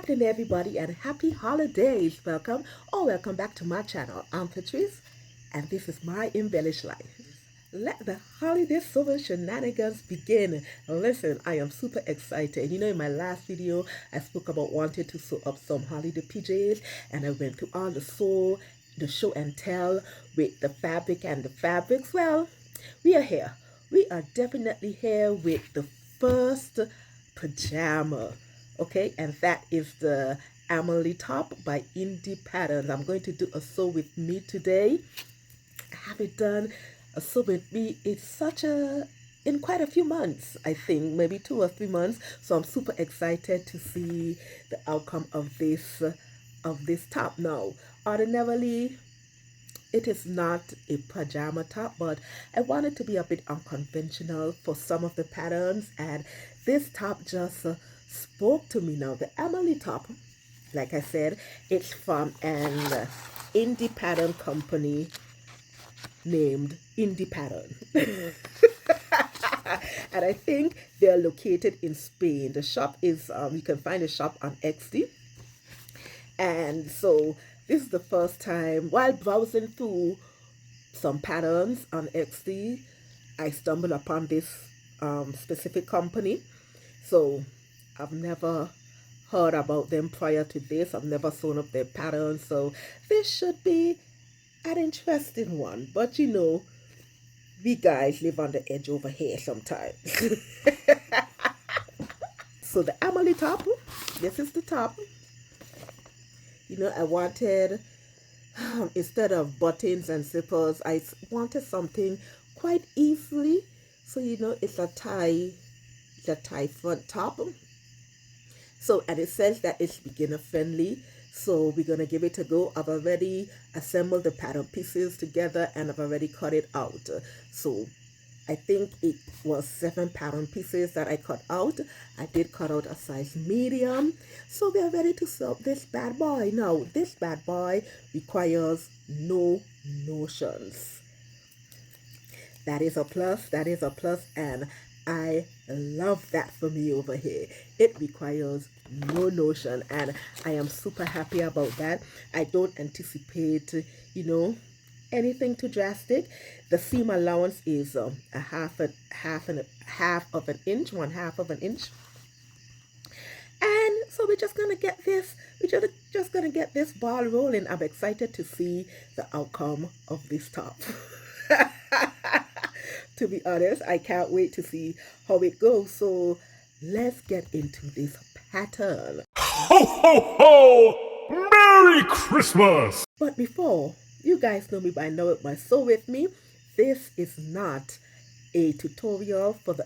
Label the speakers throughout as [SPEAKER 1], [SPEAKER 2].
[SPEAKER 1] happening, everybody, and happy holidays. Welcome back to my channel. I'm Patrice, and this is my embellished life. Let the holiday summer shenanigans begin. Listen, I am super excited. You know, in my last video, I spoke about wanting to sew up some holiday PJs, and I went through all the show and tell with the fabric and the fabrics. Well, we are here. We are definitely here with the first pajama, okay, and that is the Amelie top by Indie Patterns. I'm going to do a sew with me today. I haven't done a sew with me in quite a few months. I think maybe 2 or 3 months, so I'm super excited to see the outcome of this top. Now, ordinarily it is not a pajama top, but I want it to be a bit unconventional for some of the patterns, and this top just spoke to me. Now, the Amelie top, like I said, it's from an indie pattern company named Indie Pattern. And I think they're located in Spain. The shop is, you can find the shop on Etsy. And so this is the first time, while browsing through some patterns on Etsy, I stumbled upon this specific company. So I've never heard about them prior to this. I've never sewn up their patterns. So this should be an interesting one. But you know, we guys live on the edge over here sometimes. So the Amelie top, this is the top. You know, I wanted, instead of buttons and zippers, I wanted something quite easily. So, you know, it's a tie front top. So, and it says that it's beginner friendly. So we're going to give it a go. I've already assembled the pattern pieces together and I've already cut it out. So I think it was 7 pattern pieces that I cut out. I did cut out a size medium. So we are ready to sew this bad boy. Now, this bad boy requires no notions. That is a plus. That is a plus. And I love that for me over here. It requires no notion. And I am super happy about that. I don't anticipate, you know, anything too drastic. The seam allowance is a half of an inch, 1/2 of an inch. And so we're just gonna get this. We're just gonna get this ball rolling. I'm excited to see the outcome of this top. To be honest, I can't wait to see how it goes. So let's get into this pattern.
[SPEAKER 2] Ho, ho, ho! Merry Christmas!
[SPEAKER 1] But before, you guys know me by now with my Sew With Me, this is not a tutorial for the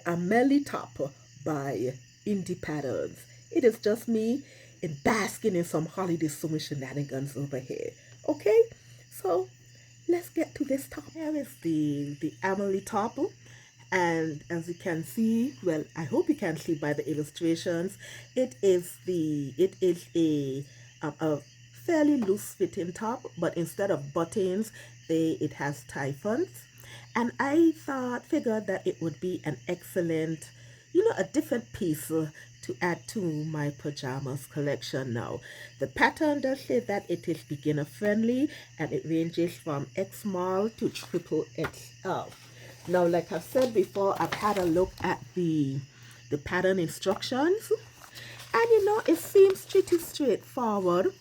[SPEAKER 1] Amelie top by Indie Patterns. It is just me basking in some holiday summer shenanigans over here. Okay? So let's get to this top. Here is the Amelie top. And as you can see, well, I hope you can see by the illustrations, it is a fairly loose fitting top, but instead of buttons, it has tie fronts. And I figured that it would be an excellent, you know, a different piece to add to my pajamas collection. Now, the pattern does say that it is beginner friendly and it ranges from X small to triple XL. Now, like I've said before, I've had a look at the pattern instructions, and you know, it seems pretty straightforward.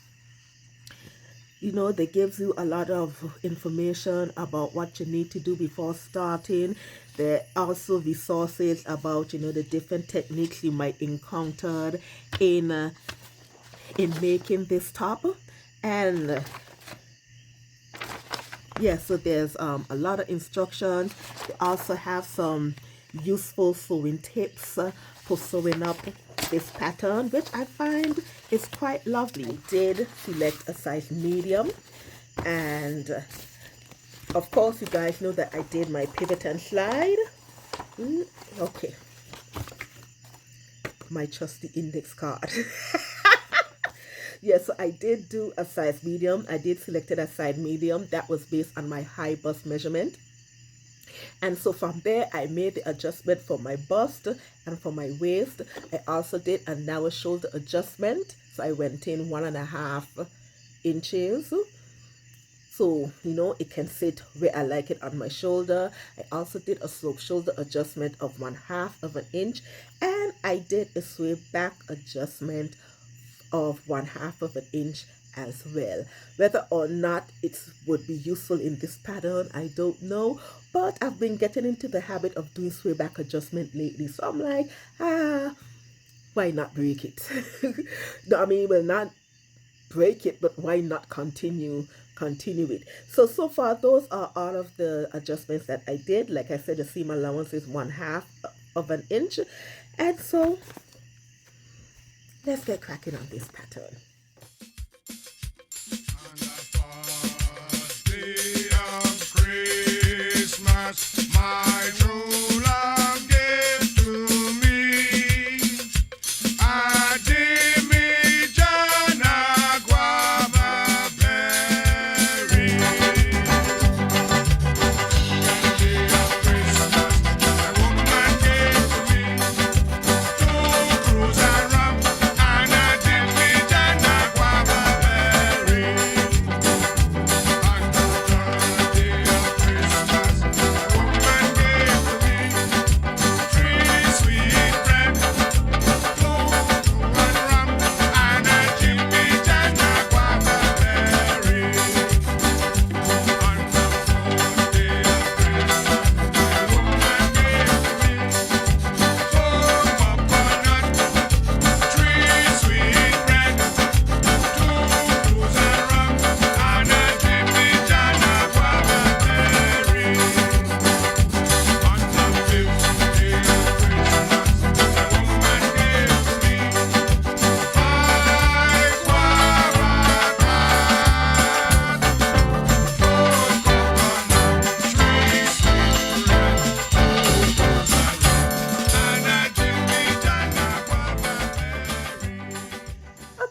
[SPEAKER 1] You know, they gives you a lot of information about what you need to do before starting. There are also resources about, you know, the different techniques you might encounter in making this top. And yeah, so there's a lot of instructions. They also have some useful sewing tips for sewing up this pattern, which I find is quite lovely. Did select a size medium, and of course you guys know that I did my pivot and slide. Okay, my trusty index card. Yes, so I did do a size medium. I did selected a size medium. That was based on my high bust measurement. And so from there, I made the adjustment for my bust and for my waist. I also did a narrow shoulder adjustment. So I went in 1.5 inches. So, it can sit where I like it on my shoulder. I also did a slope shoulder adjustment of 1/2 inch. And I did a sway back adjustment of 1/2 inch as well. Whether or not it would be useful in this pattern, I don't know, but I've been getting into the habit of doing sway back adjustment lately, so I'm like, why not break it? No, I mean, well, not break it, but why not continue it? So far those are all of the adjustments that I did. Like I said, the seam allowance is 1/2 inch, and so let's get cracking on this pattern.
[SPEAKER 3] My true love gave to me a Dimijana guava berry. The day of Christmas, my woman gave to me 2 cruise and rum and a Dimijana guava berry. On the day of Christmas,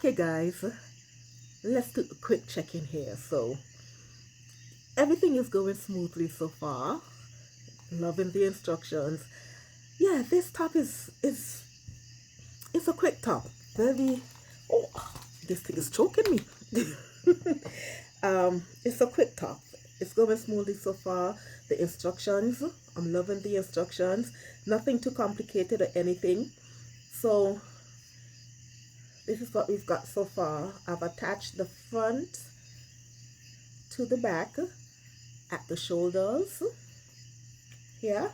[SPEAKER 1] Okay guys, let's do a quick check-in here. So everything is going smoothly so far. Loving the instructions. Yeah, this top is it's a quick top. Very, oh, this thing is choking me. It's a quick top. It's going smoothly so far. The instructions, I'm loving the instructions. Nothing too complicated or anything. So this is what we've got so far. I've attached the front to the back at the shoulders here,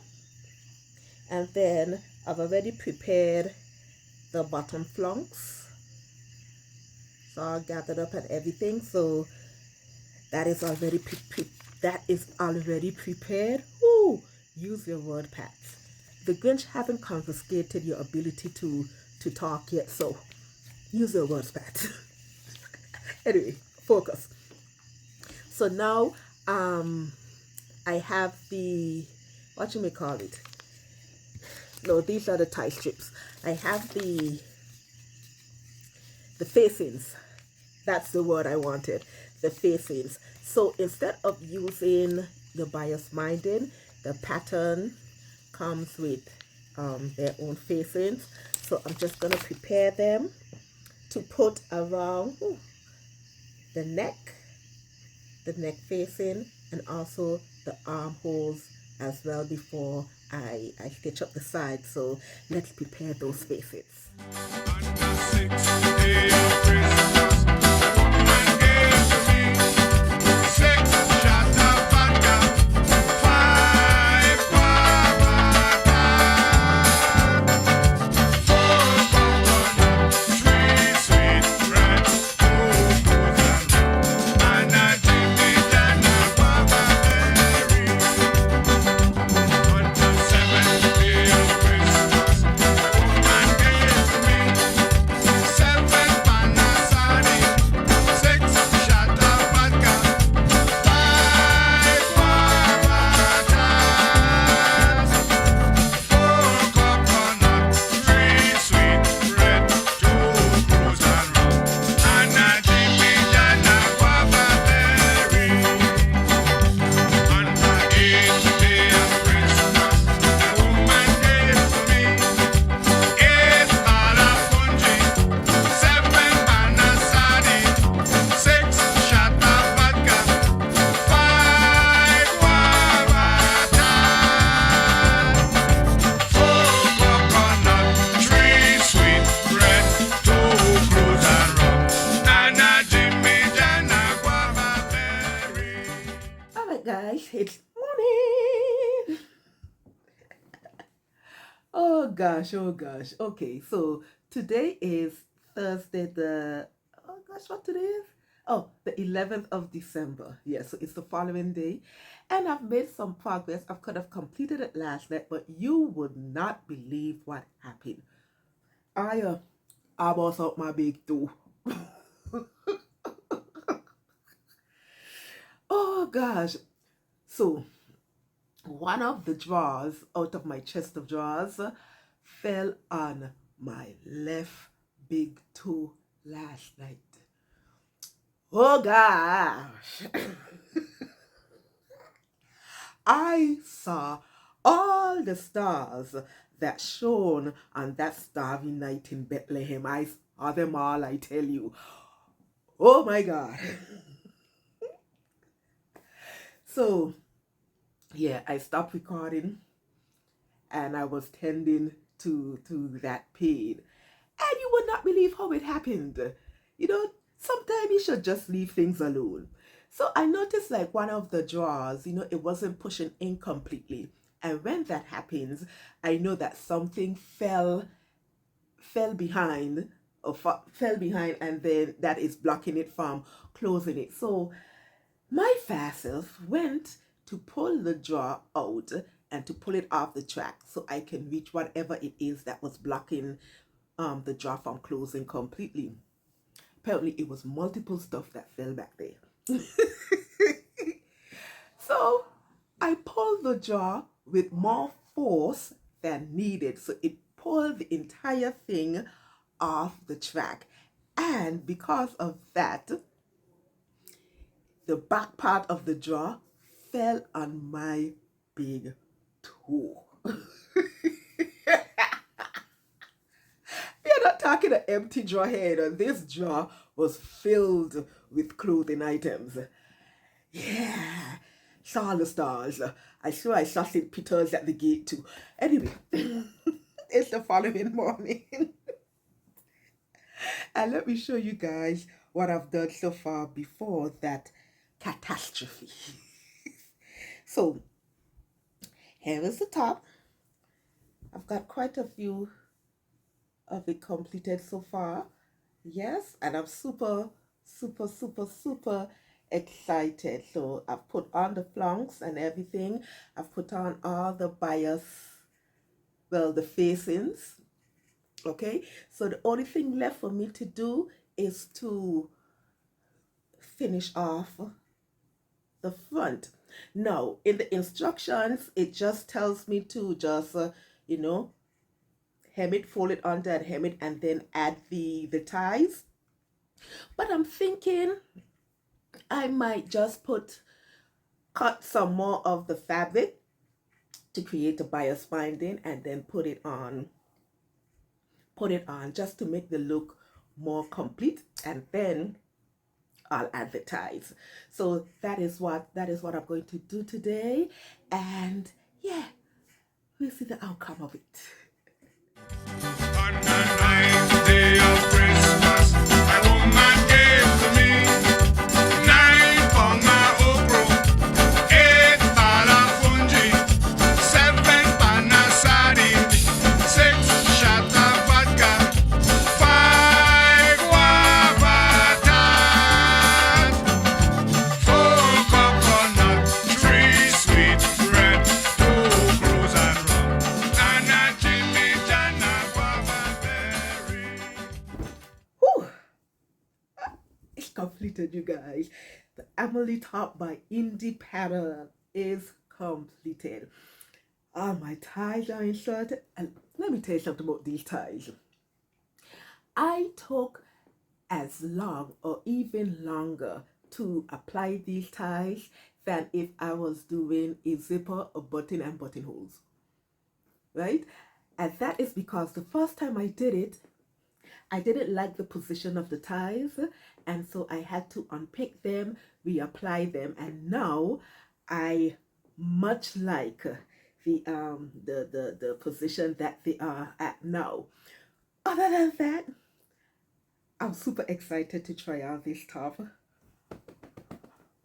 [SPEAKER 1] and then I've already prepared the bottom flanks. So all gathered up and everything. So that is already prepared. Ooh, use your word, Pat. The Grinch haven't confiscated your ability to talk yet, so use your words, Pat. Anyway, focus. So now I have the, what you may call it. No, these are the tie strips. I have the facings. That's the word I wanted. The facings. So instead of using the bias minding, the pattern comes with their own facings. So I'm just going to prepare them to put around the neck facing, and also the armholes as well before I stitch up the sides. So let's prepare those facings. guys, it's morning. Oh gosh, oh gosh. Okay, so today is Thursday, oh gosh, what today is? Oh, the 11th of December. Yeah, so it's the following day. And I've made some progress. I could have completed it last night, but you would not believe what happened. I bust out my big toe. Oh gosh. So one of the drawers out of my chest of drawers fell on my left big toe last night. Oh gosh. I saw all the stars that shone on that starry night in Bethlehem. I saw them all, I tell you. Oh my God. So, yeah, I stopped recording and I was tending to that pain. And you would not believe how it happened. You know, sometimes you should just leave things alone. So I noticed like one of the drawers, it wasn't pushing in completely. And when that happens, I know that something fell behind fell behind, and then that is blocking it from closing it. So my fast self went to pull the drawer out and to pull it off the track so I can reach whatever it is that was blocking the drawer from closing completely. Apparently it was multiple stuff that fell back there. So I pulled the drawer with more force than needed, so it pulled the entire thing off the track. And because of that, the back part of the drawer fell on my big toe. You're not talking an empty drawer here. This drawer was filled with clothing items. Yeah, saw the stars. I saw St. Peter's at the gate too. Anyway, it's the following morning. And let me show you guys what I've done so far before that catastrophe. So, here is the top. I've got quite a few of it completed so far. Yes, and I'm super, super, super, super excited. So I've put on the flunks and everything. I've put on all the bias, well, the facings. Okay, so the only thing left for me to do is to finish off the front. Now, in the instructions, it just tells me to just, hem it, fold it under and hem it, and then add the ties. But I'm thinking I might just cut some more of the fabric to create a bias binding and then put it on just to make the look more complete, and then I'll add the ties. So that is what I'm going to do today, and yeah, we'll see the outcome of it.
[SPEAKER 3] On the ninth day of Christmas, my woman gave to me 9 pound of okra, 8 ball of fungi, 7 pan of sardine, 6 shot of vodka, 5 guava tart, 4 coconut, 3 sweet bread, 2 cruise and rum, and a Jimmy Jana guava berry.
[SPEAKER 1] Whew. It's completed, you guys. The Amelie top by Indie Pattern is completed. All my ties are inserted, and let me tell you something about these ties. I took as long or even longer to apply these ties than if I was doing a zipper, a button, and buttonholes, right? And that is because the first time I did it, I didn't like the position of the ties, and so I had to unpick them, reapply them, and now I much like the position that they are at now. Other than that, I'm super excited to try out this top.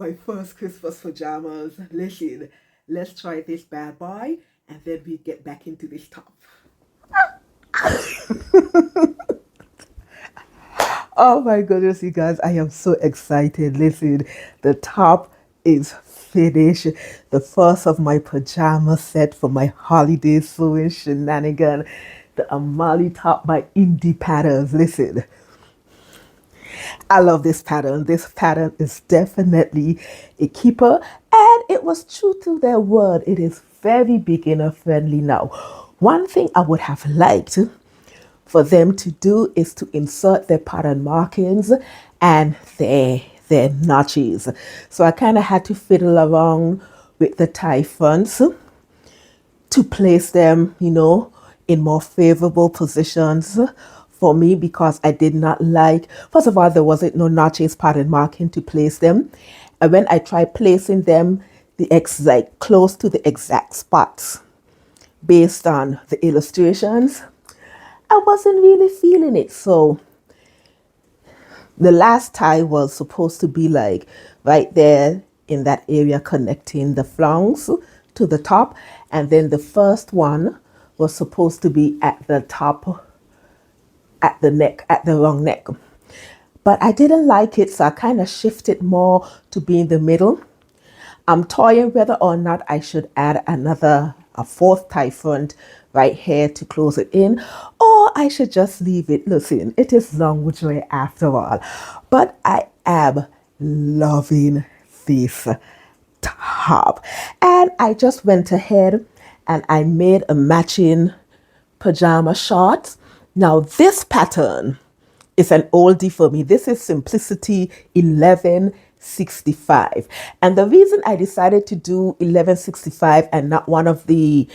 [SPEAKER 1] My first Christmas pajamas. Listen, let's try this bad boy and then we get back into this top. Oh my goodness, you guys, I am so excited. Listen, the top is finished. The first of my pajama set for my holiday sewing shenanigan. The Amelie top by Indie Patterns. Listen, I love this pattern. This pattern is definitely a keeper, and it was true to their word. It is very beginner friendly now. One thing I would have liked for them to do is to insert their pattern markings and their notches. So I kind of had to fiddle around with the tie fronts to place them, in more favorable positions for me because I did not like, first of all, there wasn't no notches pattern marking to place them. And when I tried placing them close to the exact spots based on the illustrations, I wasn't really feeling it. So the last tie was supposed to be like right there in that area connecting the flanks to the top. And then the first one was supposed to be at the top, at the neck, at the wrong neck. But I didn't like it, so I kind of shifted more to be in the middle. I'm toying whether or not I should add a fourth tie front right here to close it in, or I should just leave it. Listen, it is language way after all, but I am loving this top. And I just went ahead and I made a matching pajama shorts. Now this pattern is an oldie for me. This is Simplicity 1165. And the reason I decided to do 1165 and not one of the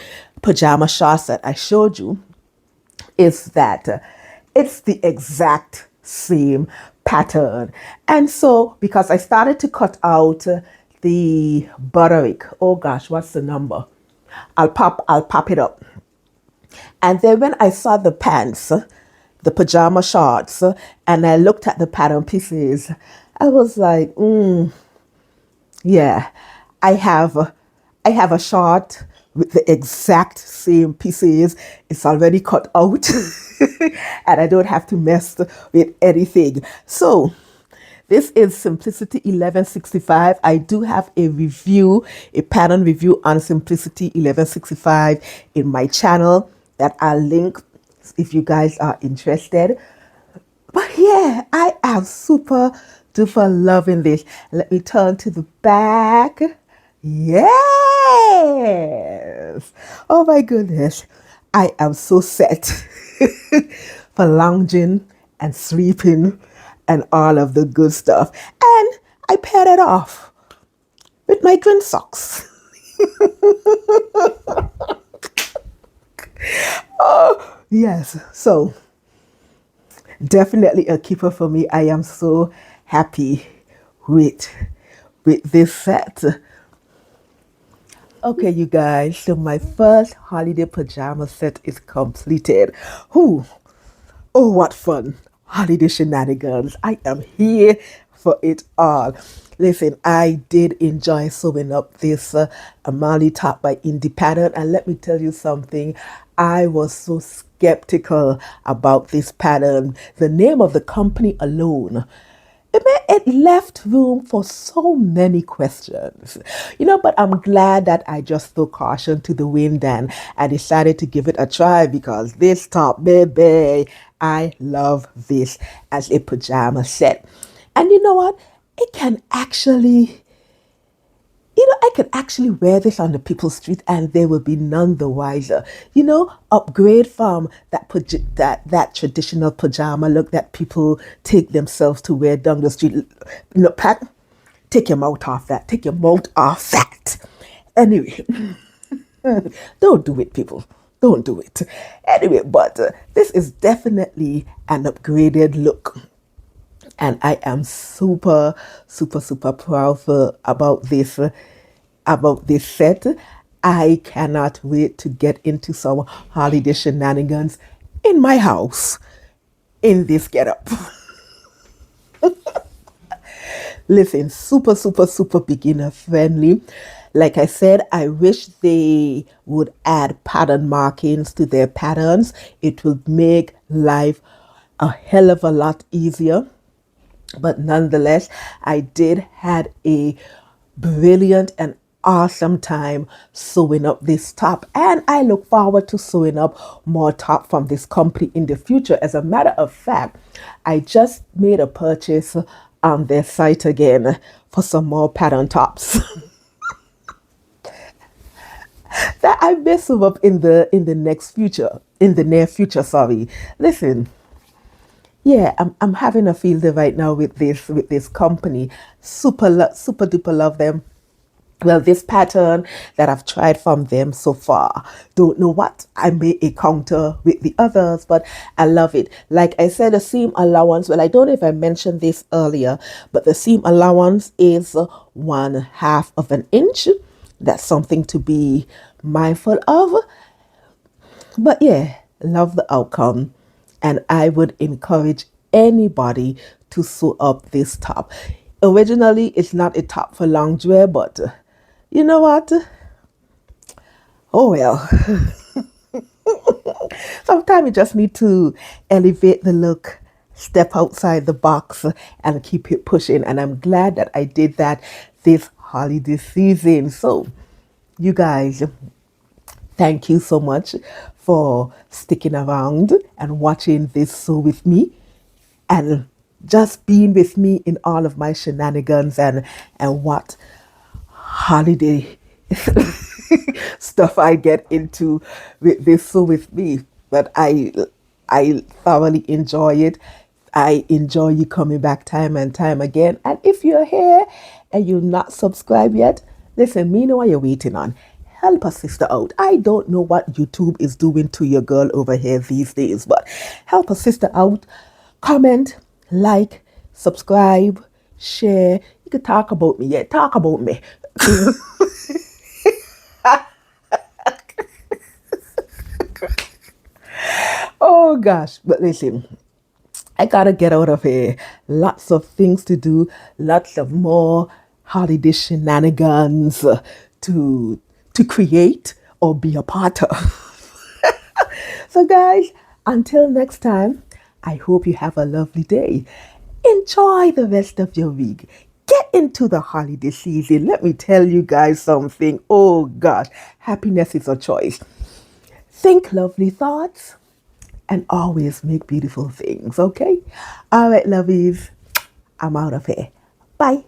[SPEAKER 1] pajama shorts that I showed you is that it's the exact same pattern. And so because I started to cut out the butterick, oh gosh, what's the number? I'll pop it up. And then when I saw the pants, the pajama shorts, and I looked at the pattern pieces, I was like, yeah, I have a short with the exact same pieces. It's already cut out and I don't have to mess with anything. So this is Simplicity 1165. I do have a review, a pattern review on Simplicity 1165 in my channel that I'll link if you guys are interested. But yeah, I am super duper loving this. Let me turn to the back. Yes. Oh my goodness. I am so set for lounging and sleeping and all of the good stuff. And I paired it off with my green socks. Oh, yes. So definitely a keeper for me. I am so happy with this set. Okay, you guys, so my first holiday pajama set is completed. Ooh, oh, what fun. Holiday shenanigans. I am here for it all. Listen, I did enjoy sewing up this Amelie top by Indie Pattern. And let me tell you something. I was so skeptical about this pattern. The name of the company alone, it left room for so many questions, but I'm glad that I just threw caution to the wind and I decided to give it a try because this top, baby, I love this as a pajama set. And you know what? It can actually, I could actually wear this on the people's street and they will be none the wiser. Upgrade from that traditional pajama look that people take themselves to wear down the street. Pat, take your mouth off that. Take your mouth off that. Anyway, don't do it, people. Don't do it. Anyway, but this is definitely an upgraded look. And I am super, super, super proud about this set. I cannot wait to get into some holiday shenanigans in my house in this getup. Listen, super, super, super beginner friendly. Like I said, I wish they would add pattern markings to their patterns. It would make life a hell of a lot easier. But nonetheless, I did had a brilliant and awesome time sewing up this top, and I look forward to sewing up more top from this company in the future. As a matter of fact, I just made a purchase on their site again for some more pattern tops that I may sew up in the near future. Sorry, listen. Yeah, I'm having a field day right now with this company. Super duper love them. Well, this pattern that I've tried from them so far, don't know what I may encounter with the others, but I love it. Like I said, the seam allowance, well, I don't know if I mentioned this earlier, but the seam allowance is 1/2 of an inch. That's something to be mindful of. But yeah, love the outcome. And I would encourage anybody to sew up this top. Originally, it's not a top for loungewear, but you know what? Oh well. Sometimes you just need to elevate the look, step outside the box, and keep it pushing. And I'm glad that I did that this holiday season. So, you guys, thank you so much for sticking around and watching this show with me and just being with me in all of my shenanigans and what holiday stuff I get into with this show with me. But I thoroughly enjoy it. I enjoy you coming back time and time again. And if you're here and you're not subscribed yet, listen, me know what you're waiting on. Help a sister out. I don't know what YouTube is doing to your girl over here these days, but help a sister out. Comment, like, subscribe, share. You can talk about me. Yeah, talk about me. Oh gosh, but listen, I gotta get out of here. Lots of things to do, lots of more holiday shenanigans to create or be a part of. So guys, until next time, I hope you have a lovely day. Enjoy the rest of your week. Get into the holiday season. Let me tell you guys something. Oh gosh, happiness is a choice. Think lovely thoughts and always make beautiful things, okay? All right, lovies, I'm out of here. Bye.